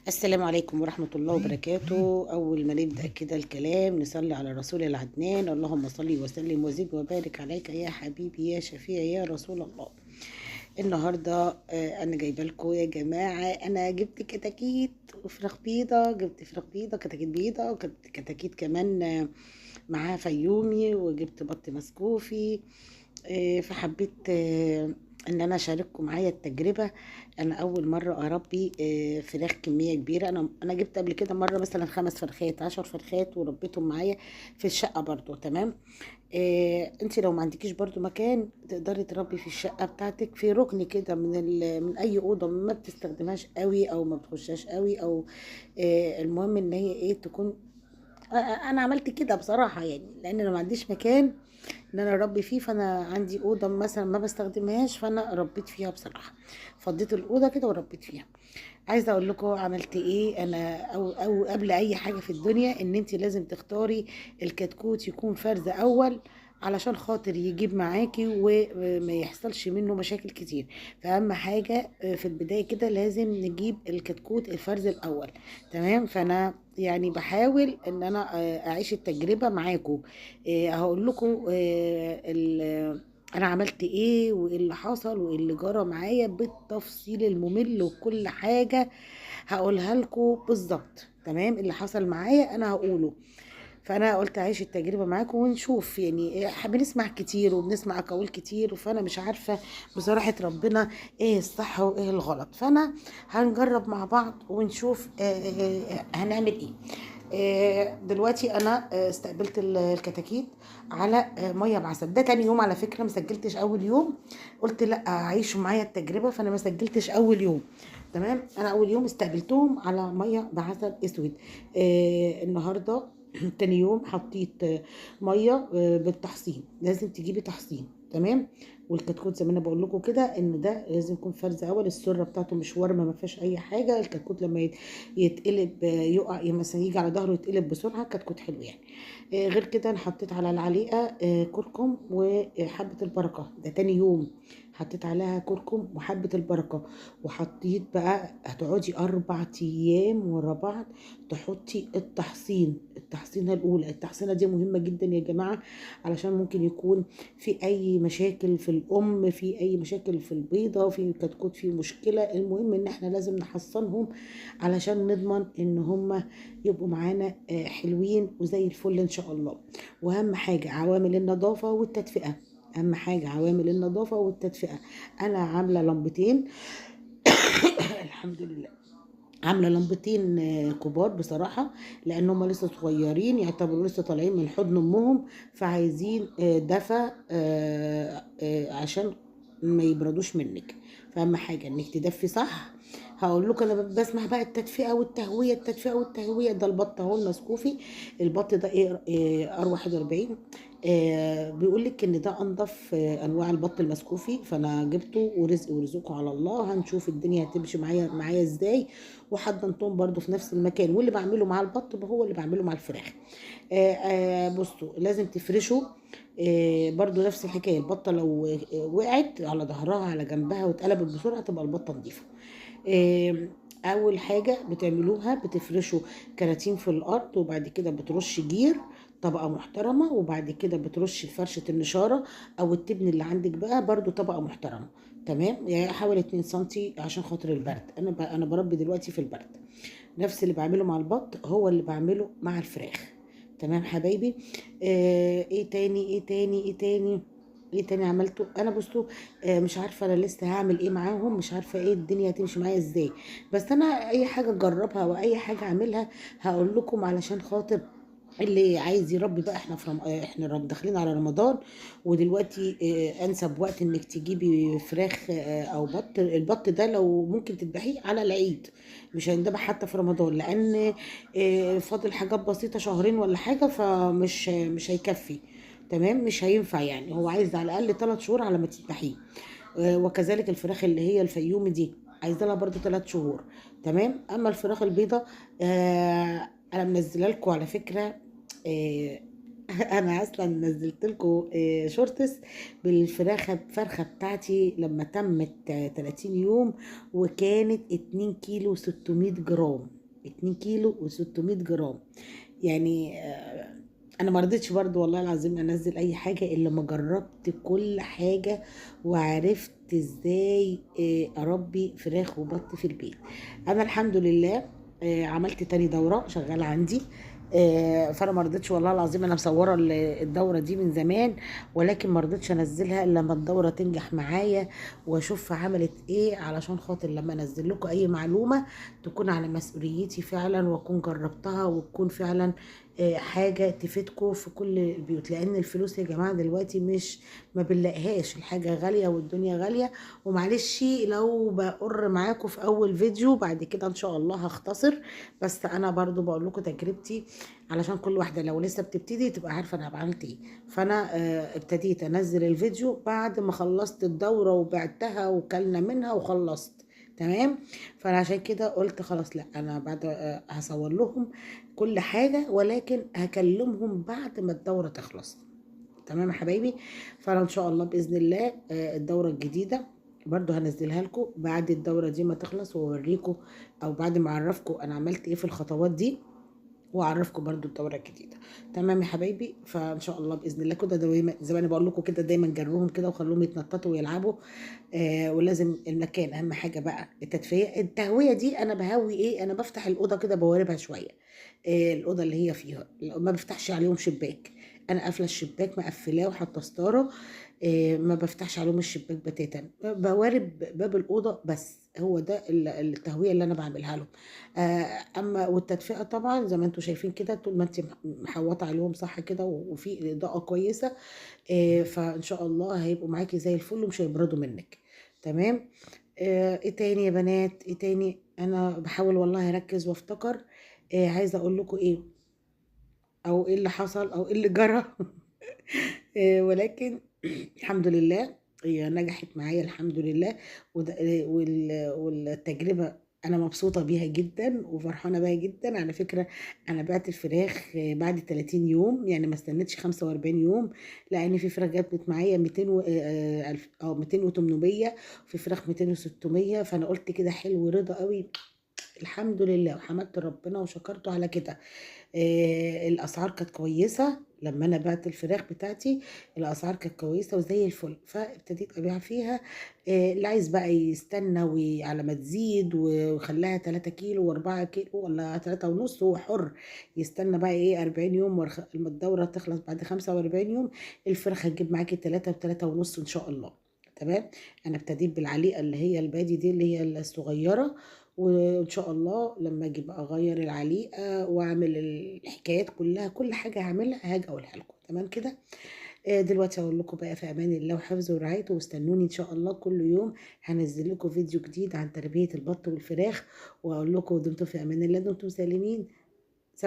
السلام عليكم ورحمة الله وبركاته. أول ما نبدأ كده الكلام نصلي على الرسول العدنان، اللهم صل وسلم وزد وبارك عليك يا حبيبي يا شفيعي يا رسول الله. النهاردة أنا جايبة لكم يا جماعة، أنا جبت كتاكيت وفراخ بيضة، جبت فراخ بيضة كتاكيت بيضة، وجبت كتاكيت كمان معاها فيومي، وجبت بط مسكوفي. فحبيت ان انا اشارككم معايا التجربه. انا اول مره اربي فراخ كميه كبيره. انا جبت قبل كده مره مثلا 5 فرخات 10 فرخات وربيتهم معايا في الشقه برضو. تمام. انت لو ما عندكيش برضو مكان تقدري تربي في الشقه بتاعتك في ركن كده من اي اوضه ما بتستخدمهاش قوي او ما بتخشاش قوي، او المهم ان هي ايه تكون. انا عملت كده بصراحه، يعني لان انا ما عنديش مكان ان انا اربي فيه، فانا عندي اوضه مثلا ما بستخدمهاش، فانا ربيت فيها بصراحه. فضيت الاوضه كده وربيت فيها. عايزه اقول لكم عملت ايه انا. او قبل اي حاجه في الدنيا ان انت لازم تختاري الكتكوت يكون فرز اول، علشان خاطر يجيب معاكي وما يحصلش منه مشاكل كتير. فاهم حاجه في البدايه كده لازم نجيب الكتكوت الفرز الاول. تمام. فانا يعني بحاول ان انا اعيش التجربه معاكم. هقول لكم انا عملت ايه وايه اللي حصل وايه اللي جرى معايا بالتفصيل الممل، وكل حاجة هقولها لكم بالظبط. تمام. اللي حصل معايا انا هقوله. فانا قلت اعيش التجربه معاكم ونشوف، يعني بنسمع كتير وبنسمع اقاويل كتير، فانا مش عارفه بصراحه ربنا ايه الصح وايه الغلط. فانا هنجرب مع بعض ونشوف هنعمل ايه. دلوقتي انا استقبلت الكتاكيت على ميه بعسل. ده تاني يوم على فكره، ما سجلتش اول يوم. قلت لا عيشوا معايا التجربه، فانا ما سجلتش اول يوم. تمام. انا اول يوم استقبلتهم على ميه بعسل اسود. النهارده تاني يوم حطيت ميه بالتحصين. لازم تجيبي تحصين. تمام. والكتكوت زي ما انا بقول لكم كده ان ده لازم يكون فرز اول، السره بتاعته مش ورمه ما فيهاش اي حاجه. الكتكوت لما يتقلب يقع، يعني مثلا يجي على ظهره يتقلب بسرعه، كتكوت حلو يعني. غير كده انا حطيت على العليقه كركم وحبه البركه. ده تاني يوم حطيت عليها كركم وحبه البركه. وحطيت بقى هتقعدي 4 ايام ورا بعض تحطي التحصينه الاولى. التحصينه دي مهمه جدا يا جماعه، علشان ممكن يكون في اي مشاكل في الام، في اي مشاكل في البيضه، في كتكوت في مشكله. المهم ان احنا لازم نحصنهم علشان نضمن ان هم يبقوا معانا حلوين وزي الفل ان شاء الله. واهم حاجه عوامل النظافه والتدفئه. اهم حاجه عوامل النظافه والتدفئه. انا عامله لمبتين الحمد لله. عامله لمبتين كبار بصراحه، لان هم لسه صغيرين، يعتبروا لسه طالعين من حضن امهم، فعايزين دفى عشان ما يبردوش منك. فاهم حاجه انك تدفي صح. هقول لكم انا بسمع بقى التدفئه والتهويه، التدفئه والتهويه. ده البط اهو المسكوفي. البط ده ايه ار 41. بيقول لك ان ده انضف انواع البط المسكوفي، فانا جبته ورزق ورزقه على الله. هنشوف الدنيا هتمشي معايا ازاي. وحضنتهم برضو في نفس المكان، واللي بعمله مع البط هو اللي بعمله مع الفراخ. بصوا لازم تفرشوا. برضو نفس الحكايه. البطه لو وقعت على ظهرها على جنبها واتقلبت بسرعه تبقى البطه نظيفه. اول حاجه بتعملوها بتفرشوا كراتين في الارض، وبعد كده بترش جير طبقه محترمه، وبعد كده بترش فرشه النشاره او التبن اللي عندك بقى برضو طبقه محترمه. تمام. يعني حوالي 2 سنتي عشان خاطر البرد. انا بربي دلوقتي في البرد. نفس اللي بعمله مع البط هو اللي بعمله مع الفراخ. تمام حبايبي. ايه تاني ايه تاني ايه تاني ايه تاني عملته انا. بصوا مش عارفه انا لسه هعمل ايه معاهم، مش عارفه ايه الدنيا هتمشي معايا ازاي. بس انا اي حاجه اجربها واي حاجه اعملها هقول لكم، علشان خاطر اللي عايز يربي بقى. احنا في احنا داخلين على رمضان، ودلوقتي انسب وقت انك تجيبي فراخ او بط. البط ده لو ممكن تذبحيه على العيد، مش هيندبح حتى في رمضان، لان فاضل حاجات بسيطة شهرين ولا حاجة، فمش مش هيكفي. تمام. مش هينفع، يعني هو عايز على الاقل 3 شهور على ما تذبحيه. وكذلك الفراخ اللي هي الفيومي دي عايزه لها برضو 3 شهور. تمام. اما الفراخ البيضه انا منزله لكم على فكره آه، انا اصلا نزلت لكم شورتس بالفرخه بتاعتي لما تمت 30 يوم، وكانت 2 كيلو 600 جرام. 2 كيلو و600 جرام. يعني انا ما رضيتش برضو والله العظيم انزل اي حاجه الا ما جربت كل حاجه، وعرفت ازاي اربي فراخ وبط في البيت. انا الحمد لله عملت تاني دوره شغاله عندي. فانا ما رضيتش والله العظيم، انا مصوره الدوره دي من زمان، ولكن ما رضيتش انزلها الا لما الدوره تنجح معايا واشوف عملت ايه، علشان خاطر لما انزل لكم اي معلومه تكون على مسؤوليتي فعلا، واكون جربتها وتكون فعلا حاجه تفيدكم في كل البيوت. لان الفلوس يا جماعه دلوقتي مش ما بنلاقيهاش، الحاجه غاليه والدنيا غاليه. ومعلش لو بقر معاكم في اول فيديو، بعد كده ان شاء الله هختصر. بس انا برضو بقول لكم تجربتي، علشان كل واحده لو لسه بتبتدي تبقى عارفه انا عملت ايه. فانا ابتديت انزل الفيديو بعد ما خلصت الدوره وبعتها وكلنا منها وخلصت. تمام. فانا عشان كده قلت خلاص، لا انا بعد هصور لهم كل حاجه، ولكن هكلمهم بعد ما الدوره تخلص. تمام يا حبايبي. فانا ان شاء الله باذن الله الدوره الجديده برضو هنزلها لكم بعد الدوره دي ما تخلص، واوريكم او بعد ما اعرفكم انا عملت ايه في الخطوات دي، واعرفكم برضو الدوره الجديده. تمام يا حبايبي. فان شاء الله باذن الله كده دايما زي ما انا بقول لكم كده، دايما جروهم كده وخلوهم يتنططوا ويلعبوا. ولازم المكان اهم حاجه بقى التهويه دي. انا بهوي ايه؟ انا بفتح الاوضه كده بواربها شويه. الاوضه اللي هي فيها ما بفتحش عليهم شباك. انا قافله الشباك مقفلاه وحاطه ستاره. ما بفتحش عليهم الشباك بتاتا، بوارب باب الاوضه بس. هو ده التهويه اللي انا بعملها لهم. اما والتدفئه طبعا زي ما انتم شايفين كده، طول ما انت محوطه عليهم صح كده وفي اضاءه كويسه، فان شاء الله هيبقوا معاكي زي الفل ومش هيبردوا منك. تمام. ايه تاني يا بنات؟ ايه تاني؟ انا بحاول والله اركز وافتكر. عايزه اقول لكم ايه، او ايه اللي حصل او ايه اللي جرى. ولكن الحمد لله هي نجحت معايا الحمد لله. والتجربة أنا مبسوطة بيها جدا وفرحانة بيها جدا على فكرة. أنا بعت الفراخ بعد 30 يوم، يعني ما استنيتش 45 يوم. لأن في فراخ جابت معايا 200 200 و800، وفي فراخ 200 و600. فأنا قلت كده حلو، رضا قوي. الحمد لله وحمدت ربنا وشكرته على كده. الاسعار كانت كويسه لما انا بعت الفراخ بتاعتي. الاسعار كانت كويسه وزي الفل، فابتديت ابيع فيها. اللي عايز بقى يستنى على ما تزيد وخلاها 3 كيلو و4 كيلو ولا 3 ونص، هو حر. يستنى بقى ايه 40 يوم لما الدوره تخلص بعد 45 يوم، الفراخ هتجيب معاكي 3 و3 ونص ان شاء الله. تمام. انا ابتديت بالعليقه اللي هي البادي دي اللي هي الصغيره، وان شاء الله لما اجي بقى اغير العليقه واعمل الحكايات كلها، كل حاجه هعملها هاجي اقولها لكم. تمام كده. دلوقتي اقول لكم بقى في امان الله وحفظه ورعايته، واستنوني ان شاء الله كل يوم هنزل لكم فيديو جديد عن تربيه البط والفراخ. واقول لكم دمتم في امان الله، دمتم سالمين.